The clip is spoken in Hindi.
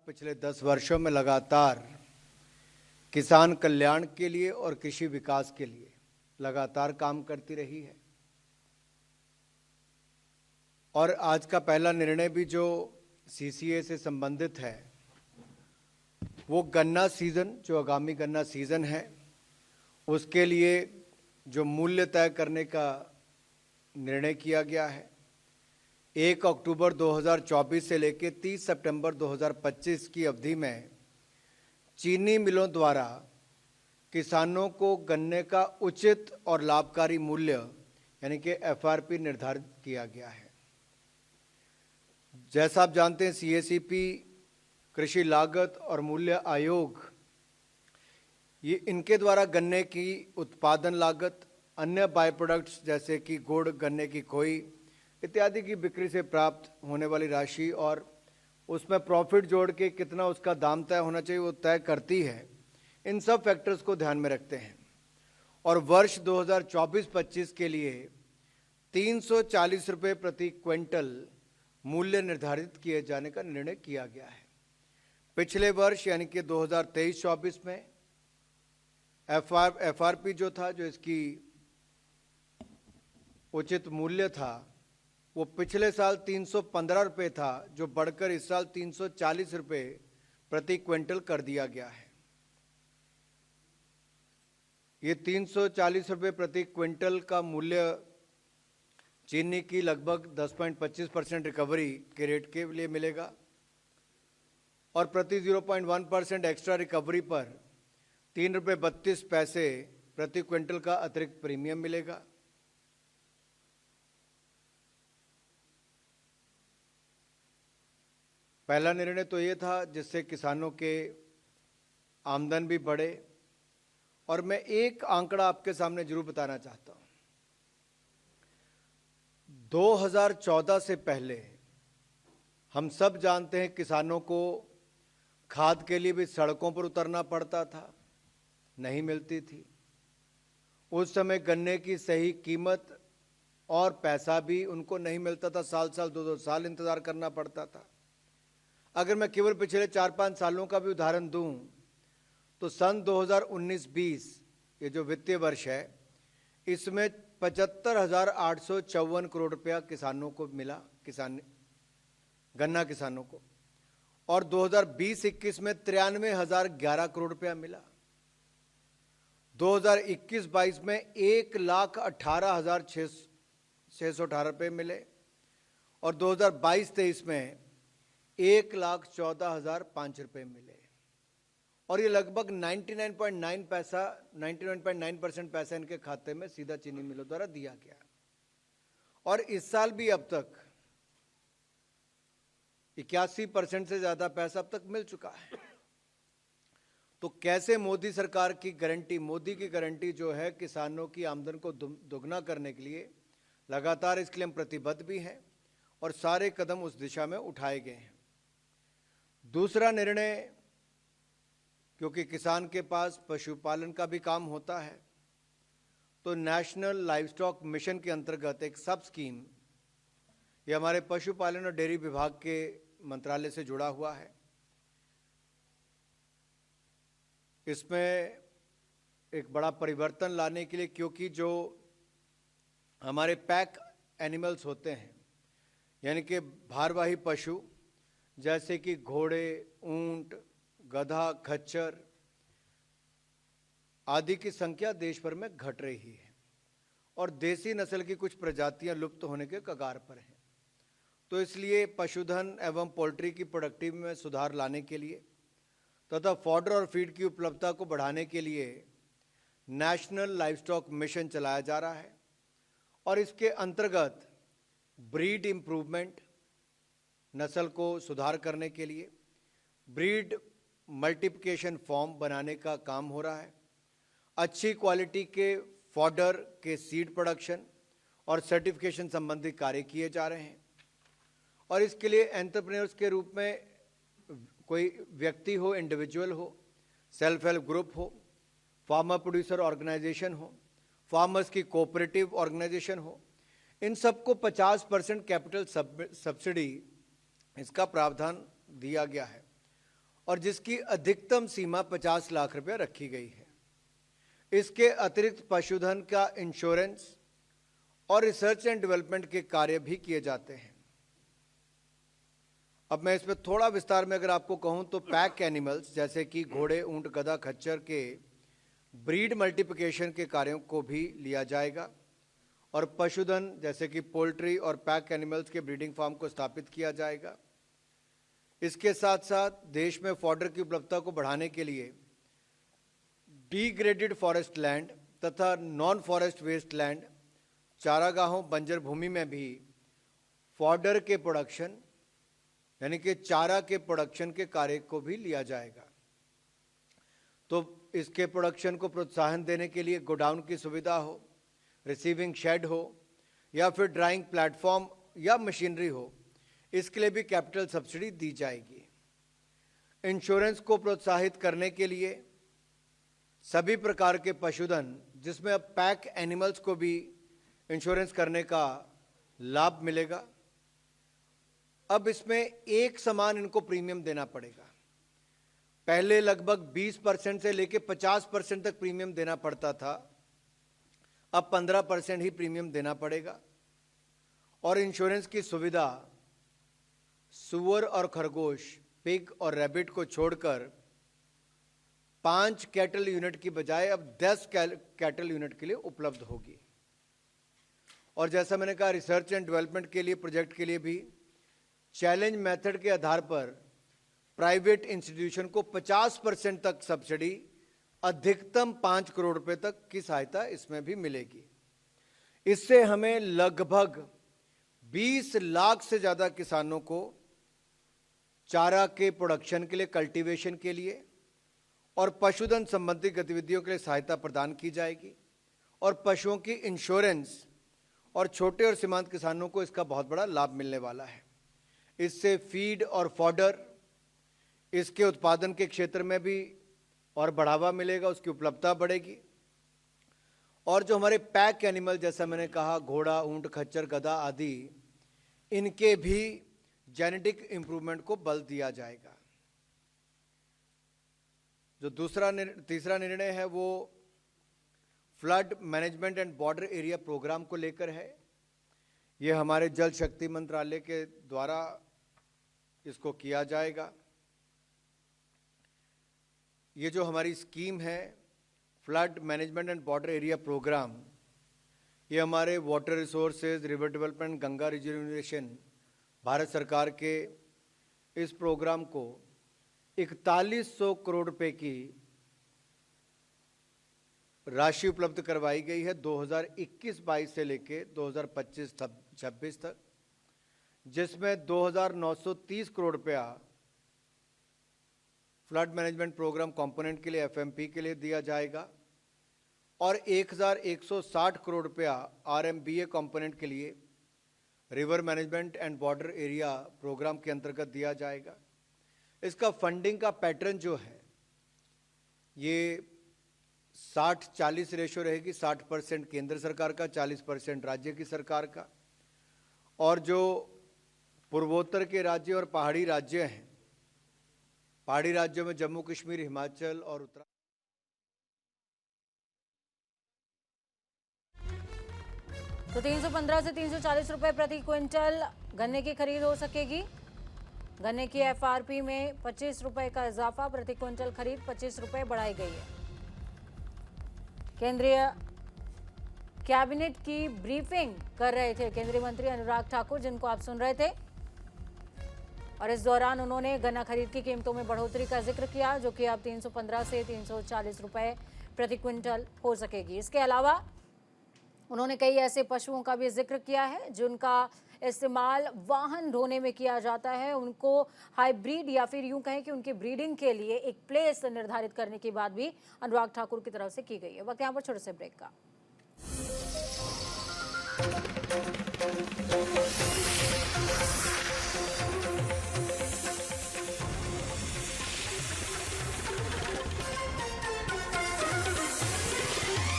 पिछले 10 वर्षों में लगातार किसान कल्याण के लिए और कृषि विकास के लिए लगातार काम करती रही है। और आज का पहला निर्णय भी जो सीसीए से संबंधित है वो गन्ना सीजन, जो आगामी गन्ना सीजन है उसके लिए जो मूल्य तय करने का निर्णय किया गया है। 1 अक्टूबर 2024 से लेकर 30 सितंबर 2025 की अवधि में चीनी मिलों द्वारा किसानों को गन्ने का उचित और लाभकारी मूल्य यानी कि एफआरपी निर्धारित किया गया है। जैसा आप जानते हैं, सीएसीपी, कृषि लागत और मूल्य आयोग, ये इनके द्वारा गन्ने की उत्पादन लागत, अन्य बाय प्रोडक्ट्स जैसे कि गुड़, गन्ने की खोई इत्यादि की बिक्री से प्राप्त होने वाली राशि और उसमें प्रॉफिट जोड़ के कितना उसका दाम तय होना चाहिए वो तय करती है। इन सब फैक्टर्स को ध्यान में रखते हैं और वर्ष 2024-25 के लिए 340 रुपये प्रति क्विंटल मूल्य निर्धारित किए जाने का निर्णय किया गया है। पिछले वर्ष यानी कि 2023-24 में एफआरपी जो था, जो इसकी उचित मूल्य था, वो पिछले साल 315 रुपये था, जो बढ़कर इस साल 340 रुपये प्रति क्विंटल कर दिया गया है। ये 340 रुपये प्रति क्विंटल का मूल्य चीनी की लगभग 10.25% रिकवरी के रेट के लिए मिलेगा और प्रति 0.1% एक्स्ट्रा रिकवरी पर 3 रुपये 32 पैसे प्रति क्विंटल का अतिरिक्त प्रीमियम मिलेगा। पहला निर्णय तो ये था जिससे किसानों के आमदन भी बढ़े। और मैं एक आंकड़ा आपके सामने जरूर बताना चाहता हूं। 2014 से पहले हम सब जानते हैं किसानों को खाद के लिए भी सड़कों पर उतरना पड़ता था, नहीं मिलती थी। उस समय गन्ने की सही कीमत और पैसा भी उनको नहीं मिलता था, साल साल 2-2 साल इंतजार करना पड़ता था। अगर मैं केवल पिछले 4-5 सालों का भी उदाहरण दूं तो सन 2019-20 ये जो वित्तीय वर्ष है इसमें 75,854 करोड़ रुपया किसानों को मिला, गन्ना किसानों को, और 2020-21 में 93,011 करोड़ रुपया मिला। 2021-22 में 1,18,618 रुपये मिले और 2022-23 में 1,14,005 रुपये मिले और ये लगभग 99.9% पैसा इनके खाते में सीधा चीनी मिलों द्वारा दिया गया। और इस साल भी अब तक 81% से ज्यादा पैसा अब तक मिल चुका है। तो कैसे मोदी सरकार की गारंटी, मोदी की गारंटी जो है किसानों की आमदन को दोगुना करने के लिए लगातार, इसके लिए हम प्रतिबद्ध भी हैं और सारे कदम उस दिशा में उठाए गए हैं। दूसरा निर्णय, क्योंकि किसान के पास पशुपालन का भी काम होता है, तो नेशनल लाइवस्टॉक मिशन के अंतर्गत एक सब स्कीम, ये हमारे पशुपालन और डेयरी विभाग के मंत्रालय से जुड़ा हुआ है। इसमें एक बड़ा परिवर्तन लाने के लिए, क्योंकि जो हमारे पैक एनिमल्स होते हैं यानी कि भारवाही पशु जैसे कि घोड़े, ऊंट, गधा, खच्चर आदि की संख्या देश भर में घट रही है और देसी नस्ल की कुछ प्रजातियां लुप्त होने के कगार पर हैं। तो इसलिए पशुधन एवं पोल्ट्री की प्रोडक्टिविटी में सुधार लाने के लिए तथा फॉडर और फीड की उपलब्धता को बढ़ाने के लिए नेशनल लाइवस्टॉक मिशन चलाया जा रहा है और इसके अंतर्गत ब्रीड इंप्रूवमेंट, नस्ल को सुधार करने के लिए ब्रीड मल्टीप्लिकेशन फॉर्म बनाने का काम हो रहा है। अच्छी क्वालिटी के फॉडर के सीड प्रोडक्शन और सर्टिफिकेशन संबंधी कार्य किए जा रहे हैं और इसके लिए एंटरप्रेन्योर्स के रूप में कोई व्यक्ति हो, इंडिविजुअल हो, सेल्फ हेल्प ग्रुप हो, फार्मर प्रोड्यूसर ऑर्गेनाइजेशन हो, फार्मर्स की कोऑपरेटिव ऑर्गेनाइजेशन हो, इन सबको 50% कैपिटल सब्सिडी इसका प्रावधान दिया गया है और जिसकी अधिकतम सीमा 50 लाख रुपया रखी गई है। इसके अतिरिक्त पशुधन का इंश्योरेंस और रिसर्च एंड डेवलपमेंट के कार्य भी किए जाते हैं। अब मैं इस पर थोड़ा विस्तार में अगर आपको कहूं तो पैक एनिमल्स जैसे कि घोड़े, ऊंट, गधा, खच्चर के ब्रीड मल्टीप्लिकेशन के कार्यों को भी लिया जाएगा और पशुधन जैसे कि पोल्ट्री और पैक एनिमल्स के ब्रीडिंग फार्म को स्थापित किया जाएगा। इसके साथ साथ देश में फॉडर की उपलब्धता को बढ़ाने के लिए डिग्रेडेड फॉरेस्ट लैंड तथा नॉन फॉरेस्ट वेस्ट लैंड, चारागाहों, बंजर भूमि में भी फॉडर के प्रोडक्शन यानी कि चारा के प्रोडक्शन के कार्य को भी लिया जाएगा। तो इसके प्रोडक्शन को प्रोत्साहन देने के लिए गोडाउन की सुविधा हो, रिसीविंग शेड हो या फिर ड्राइंग प्लेटफॉर्म या मशीनरी हो, इसके लिए भी कैपिटल सब्सिडी दी जाएगी। इंश्योरेंस को प्रोत्साहित करने के लिए सभी प्रकार के पशुधन जिसमें अब पैक एनिमल्स को भी इंश्योरेंस करने का लाभ मिलेगा। अब इसमें एक समान इनको प्रीमियम देना पड़ेगा। पहले लगभग 20% से लेकर 50% तक प्रीमियम देना पड़ता था, अब 15% ही प्रीमियम देना पड़ेगा। और इंश्योरेंस की सुविधा सुअर और खरगोश, पिग और रैबिट को छोड़कर 5 कैटल यूनिट की बजाय अब 10 कैटल यूनिट के लिए उपलब्ध होगी। और जैसा मैंने कहा, रिसर्च एंड डेवलपमेंट के लिए प्रोजेक्ट के लिए भी चैलेंज मेथड के आधार पर प्राइवेट इंस्टीट्यूशन को 50% तक सब्सिडी, अधिकतम 5 करोड़ रुपए तक की सहायता इसमें भी मिलेगी। इससे हमें लगभग 20 लाख से ज़्यादा किसानों को चारा के प्रोडक्शन के लिए, कल्टीवेशन के लिए और पशुधन संबंधी गतिविधियों के लिए सहायता प्रदान की जाएगी। और पशुओं की इंश्योरेंस और छोटे और सीमांत किसानों को इसका बहुत बड़ा लाभ मिलने वाला है। इससे फीड और फॉडर, इसके उत्पादन के क्षेत्र में भी और बढ़ावा मिलेगा, उसकी उपलब्धता बढ़ेगी। और जो हमारे पैक एनिमल जैसा मैंने कहा, घोड़ा, ऊंट, खच्चर, गधा आदि, इनके भी जेनेटिक इंप्रूवमेंट को बल दिया जाएगा। जो तीसरा निर्णय है वो flood management and border area programme को लेकर है। ये हमारे जल शक्ति मंत्रालय के द्वारा इसको किया जाएगा। ये जो हमारी स्कीम है flood management and border area programme, ये हमारे water resources, river development, Ganga reservation, Bharat सरकार के इस प्रोग्राम को 4100 करोड़ रुपए की राशि उपलब्ध करवाई गई है 2021-22 से लेके 2025-26 तक, जिसमें 2930 करोड़ रुपया फ्लड मैनेजमेंट प्रोग्राम कंपोनेंट के लिए, एफएमपी के लिए दिया जाएगा और 1160 करोड़ रुपया आरएमबीए कंपोनेंट के लिए river management and border area programme के अंतर्गत दिया जाएगा। इसका फंडिंग का पैटर्न जो है ये 60-40 रेशो रहेगी। 60% केंद्र सरकार का, 40% राज्य की सरकार का। और जो पूर्वोत्तर के राज्य और पहाड़ी राज्य हैं, पहाड़ी राज्यों में जम्मू कश्मीर, हिमाचल और उत्तराखंड। तो 315 से 340 रुपए प्रति क्विंटल गन्ने की खरीद हो सकेगी। गन्ने की एफआरपी में 25 रुपए का इजाफा, प्रति क्विंटल खरीद 25 रुपए बढ़ाई गई है। केंद्रीय कैबिनेट की ब्रीफिंग कर रहे थे केंद्रीय मंत्री अनुराग ठाकुर, जिनको आप सुन रहे थे, और इस दौरान उन्होंने गन्ना खरीद की कीमतों में बढ़ोतरी का जिक्र किया, जो कि अब 315 से 340 रुपए प्रति क्विंटल हो सकेगी। इसके अलावा उन्होंने कई ऐसे पशुओं का भी जिक्र किया है जिनका इस्तेमाल वाहन ढोने में किया जाता है, उनको हाइब्रिड या फिर यूं कहें कि उनकी ब्रीडिंग के लिए एक प्लेस निर्धारित करने की बात भी अनुराग ठाकुर की तरफ से की गई है। वक्त यहाँ पर छोटे से ब्रेक का।